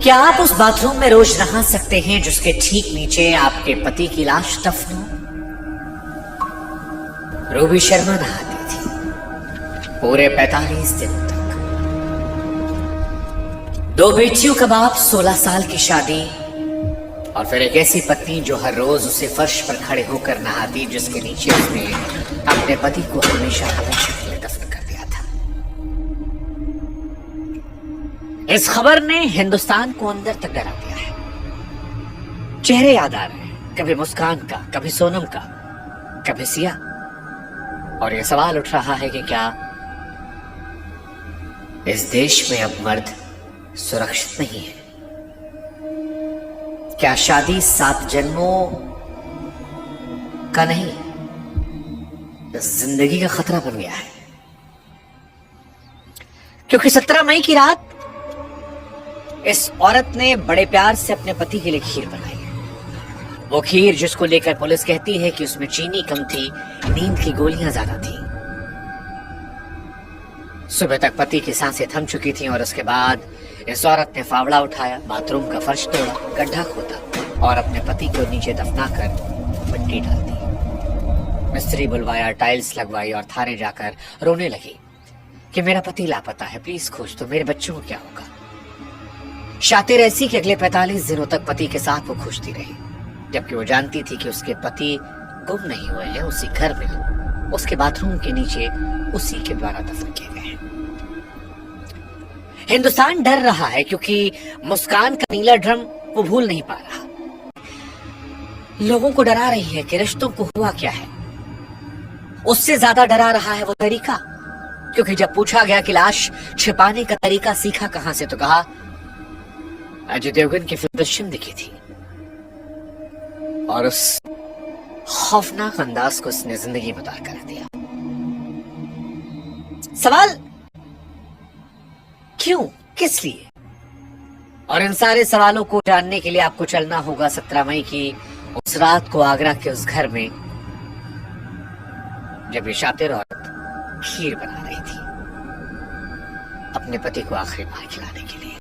क्या आप उस बाथरूम में रोज नहा सकते हैं जिसके ठीक नीचे आपके पति की लाश दफन हो? रूबी शर्मा नहाती थी पूरे 45 दिनों तक। 2 बेटियों का बाप, 16 साल की शादी, और फिर एक ऐसी पत्नी जो हर रोज उसे फर्श पर खड़े होकर नहाती जिसके नीचे उसने अपने पति को हमेशा हमेशा के लिए दफन कर दिया था। इस खबर ने हिंदुस्तान को अंदर तक डरा दिया है। चेहरे याद आ रहे हैं, कभी मुस्कान का, कभी सोनम का, कभी सिया, और यह सवाल उठ रहा है कि क्या इस देश में अब मर्द सुरक्षित नहीं है? क्या शादी 7 जन्मों का नहीं, जिंदगी का खतरा बन गया है? क्योंकि 17 मई की रात इस औरत ने बड़े प्यार से अपने पति के लिए खीर बनाई है। वो खीर जिसको लेकर पुलिस कहती है कि उसमें चीनी कम थी, नींद की गोलियां ज्यादा थी। सुबह तक पति की सांसें थम चुकी थीं और उसके बाद इस औरत ने फावड़ा उठाया, बाथरूम का फर्श तोड़ा, गड्ढा खोदा और अपने पति को नीचे दफनाकर मिट्टी डाल दी। मिस्त्री बुलवाया, टाइल्स लगवाई और थाने जाकर रोने लगी कि मेरा पति लापता है, प्लीज खोज दो, मेरे बच्चों को क्या होगा। शातिर ऐसी कि अगले 45 दिनों तक पति के साथ वो खुशती रही, जबकि वो जानती थी कि उसके पति गुम नहीं हुए हैं, उसी घर में, उसके बाथरूम के नीचे उसी के द्वारा दफन किए गए हैं। हिंदुस्तान डर रहा है क्योंकि मुस्कान का नीला ड्रम वो भूल नहीं पा रहा। लोगों को डरा रही है कि रिश्तों को हुआ क्या है। उससे ज्यादा डरा रहा है वो तरीका, क्योंकि जब पूछा गया कि लाश छिपाने का तरीका सीखा कहां से, तो कहा अजय देवगन की फिल्म दृश्यम दिखी थी, और उस खौफनाक अंदाज को उसने जिंदगी में उतार कर दिया। सवाल क्यों, किस लिए? और इन सारे सवालों को जानने के लिए आपको चलना होगा 17 मई की उस रात को, आगरा के उस घर में जब ये शातिर औरत खीर बना रही थी अपने पति को आखिरी बार खिलाने के लिए।